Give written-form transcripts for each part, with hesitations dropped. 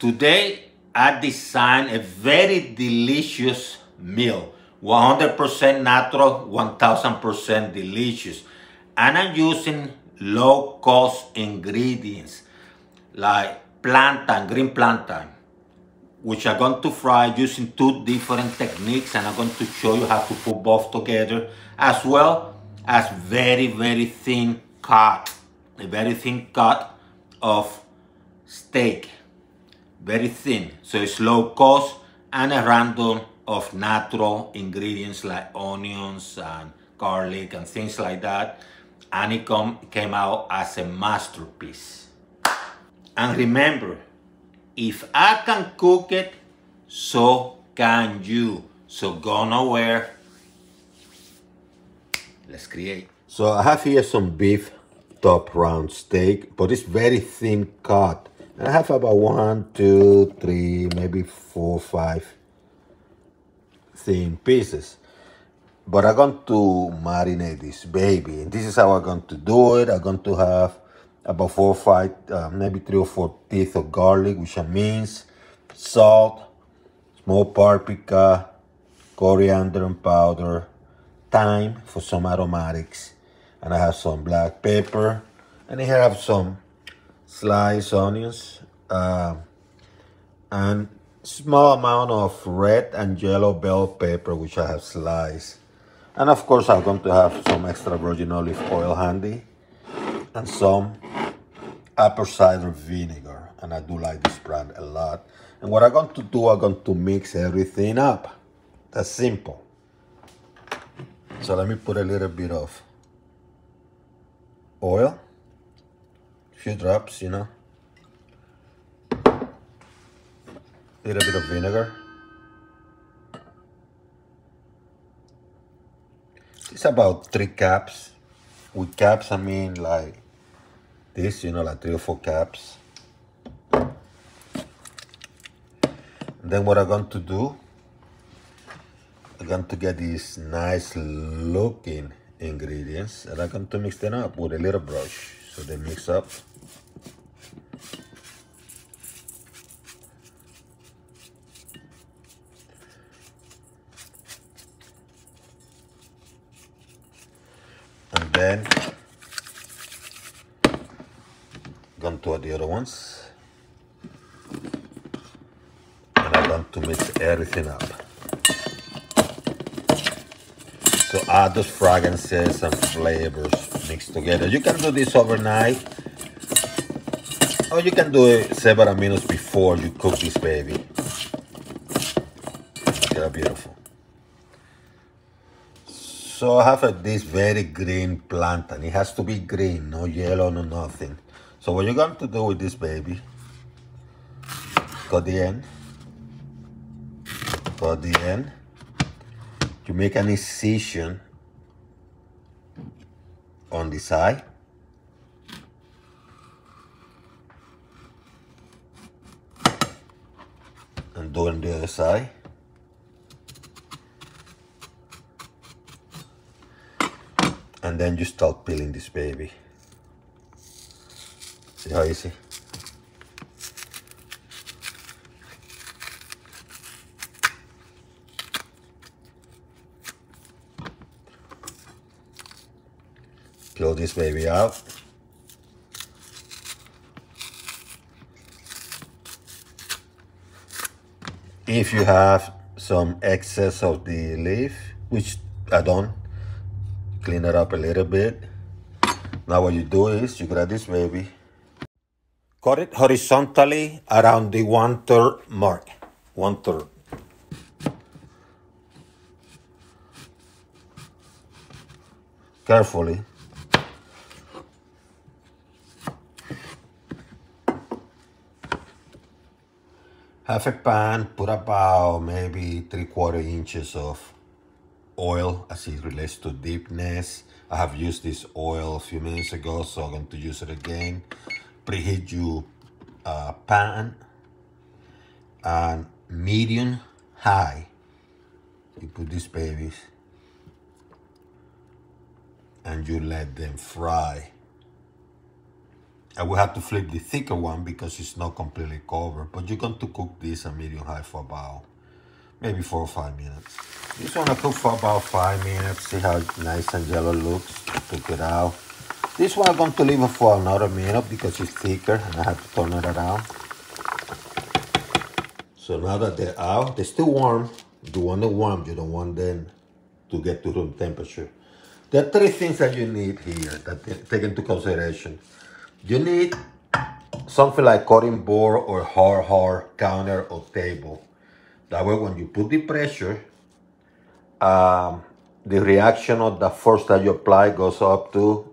Today, I designed a very delicious meal. 100% natural, 1000% delicious. And I'm using low-cost ingredients like plantain, green plantain, which I'm going to fry using two different techniques, and I'm going to show you how to put both together, as well as very thin cut, a very thin cut of steak, very thin. So it's low cost and a random of natural ingredients like onions and garlic and things like that. And it came out as a masterpiece. And remember, if I can cook it, so can you. So go nowhere. Let's create. So I have here some beef top round steak, but it's very thin cut. And I have about 1, 2, 3, maybe 4, 5 thin pieces. But I'm going to marinate this baby. And this is how I'm going to do it. I'm going to have about 4 or 5, maybe 3 or 4 teeth of garlic, which I mince, salt, small paprika, coriander powder, thyme for some aromatics, and I have some black pepper, and I have some sliced onions, and small amount of red and yellow bell pepper, which I have sliced. And of course, I'm going to have some extra virgin olive oil handy, and some apple cider vinegar, and I do like this brand a lot. And what I'm going to do, I'm going to mix everything up. That's simple. So let me put a little bit of oil, a few drops, you know, a little bit of vinegar. It's about 3 cups. With cups, I mean like this, you know, like 3 or 4 cups. And then what I'm going to do, I'm going to get these nice looking ingredients, and I'm going to mix them up with a little brush so they mix up. And then I'm going to add the other ones, and I'm going to mix everything up. So add those fragrances and flavors mixed together. You can do this overnight, or you can do it several minutes before you cook this baby. They're beautiful. So I have this very green plantain. It has to be green, no yellow, no nothing. So what you're going to do with this baby, cut the end, you make an incision on the side, and do on the other side. And then you start peeling this baby. See how easy? Peel this baby out. If you have some excess of the leaf, which I don't, clean it up a little bit. Now what you do is you grab this baby, cut it horizontally around the 1/3 mark, 1/3. Carefully. Have a pan, put about maybe 3/4 inches of oil as it relates to deepness. I have used this oil a few minutes ago, so I'm going to use it again. Preheat your pan and medium high. You put these babies and you let them fry I will have to flip the thicker one because it's not completely covered. But you're going to cook this at medium high for about maybe 4 or 5 minutes. This one I cook for about 5 minutes. See how nice and yellow looks. Took it out. This one I'm going to leave it for another minute because it's thicker and I have to turn it around. So now that they're out, they're still warm. You want them warm, you don't want them to get to room temperature. There are 3 things that you need here that take into consideration. You need something like cutting board or hard counter or table. That way when you put the pressure, the reaction of the force that you apply goes up to,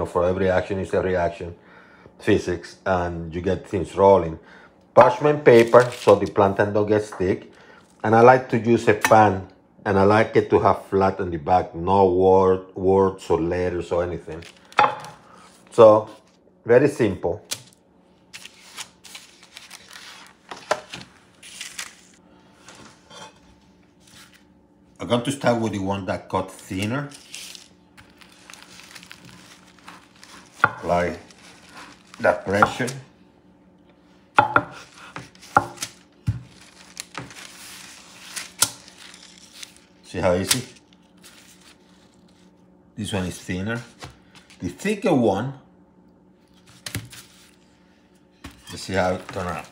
for every action is a reaction, physics, and you get things rolling. Parchment paper so the plantain don't get stick. And I like to use a pan, and I like it to have flat on the back, no words or letters or anything. So, very simple. I'm going to start with the one that cut thinner. Apply that pressure. See how easy? This one is thinner. The thicker one, let's see how it turns out.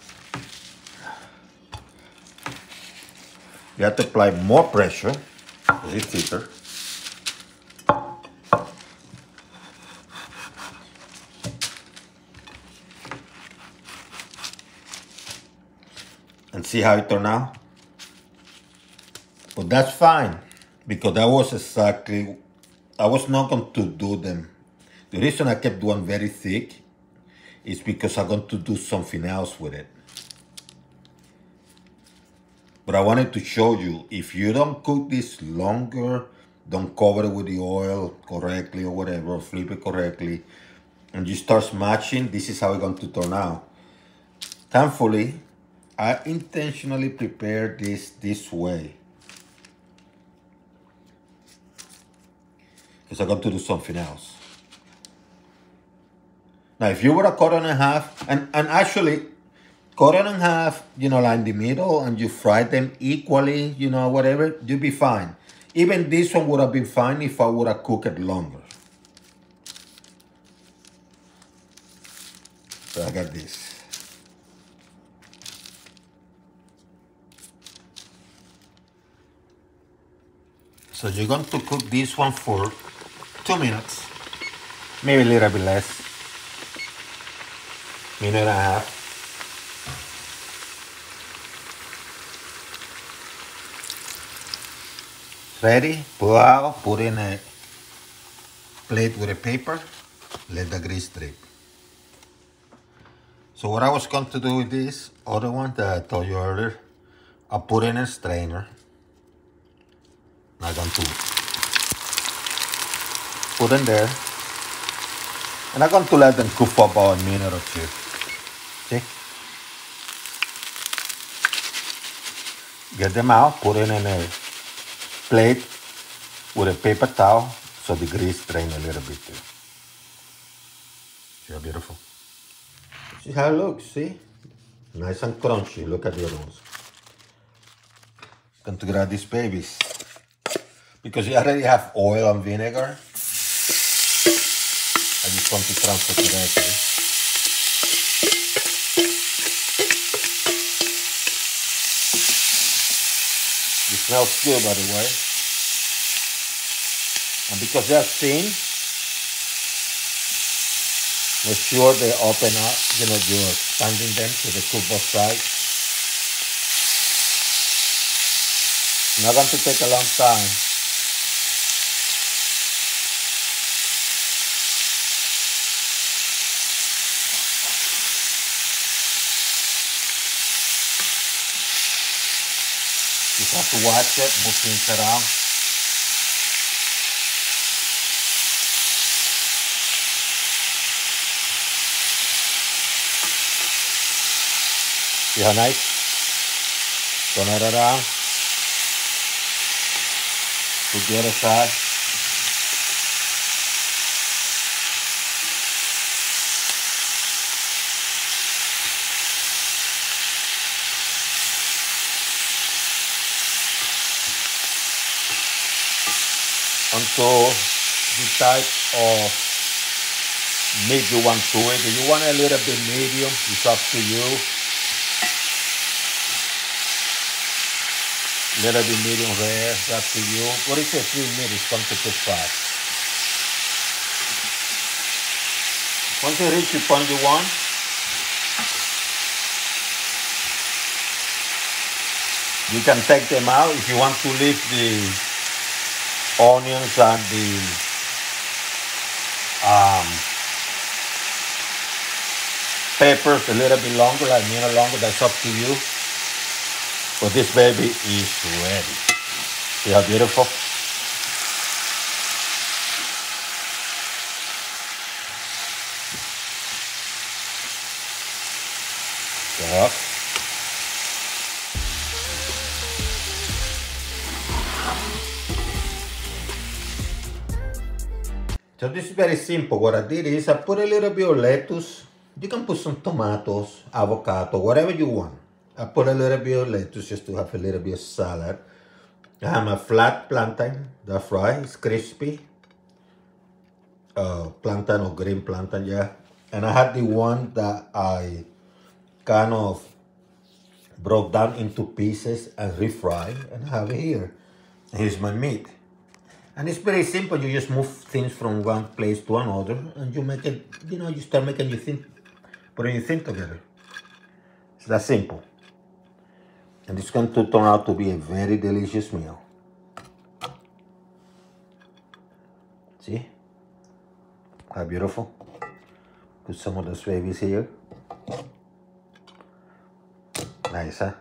You have to apply more pressure because it's thicker. And see how it turned out? But that's fine, because that was exactly, I was not going to do them. The reason I kept one very thick is because I'm going to do something else with it. But I wanted to show you, if you don't cook this longer, don't cover it with the oil correctly or whatever, flip it correctly, and you start smashing, this is how it's going to turn out. Thankfully, I intentionally prepared this way, because I'm going to do something else. Now, if you were to cut it in half, and actually, cut it in half, like in the middle, and you fry them equally, whatever, you'll be fine. Even this one would have been fine if I would have cooked it longer. So I got this. So you're going to cook this one for 2 minutes, maybe a little bit less, minute and a half. Ready? Pull out, put in a plate with a paper, let the grease drip. So what I was going to do with this other one that I told you earlier, I put in a strainer. I'm going to put in there, and I'm going to let them cook for about a minute or 2. See? Get them out, put it in a plate with a paper towel so the grease drain a little bit too. See how beautiful? See how it looks, see? Nice and crunchy. Look at the other ones. Going to grab these babies. Because you already have oil and vinegar, I just want to transfer directly. It smells good, by the way. And because they're thin, make sure they open up, you're expanding them to the cook both sides. It's not going to take a long time. You have to watch it, move things around. See how nice? Turn it around. Put the other side. onto the type of meat you want to it. If you want a little bit medium, it's up to you. Little bit medium rare, it's up to you. What is a few minutes come to cook fast. Once you reach the point you want, you can take them out. If you want to leave the onions and the peppers a little bit longer, like a minute longer, that's up to you. But this baby is ready. See how beautiful? Yep. So this is very simple. What I did is I put a little bit of lettuce. You can put some tomatoes, avocado, whatever you want. I put a little bit of lettuce just to have a little bit of salad. I have a flat plantain, that's right, it's crispy. Plantain or green plantain, yeah. And I had the one that I kind of broke down into pieces and refried, and I have it here. Here's my meat. And it's very simple. You just move things from one place to another, and you make it, you start making your thing, putting your thing together. It's that simple. And it's going to turn out to be a very delicious meal. See? How beautiful. Put some of those babies here. Nice, huh?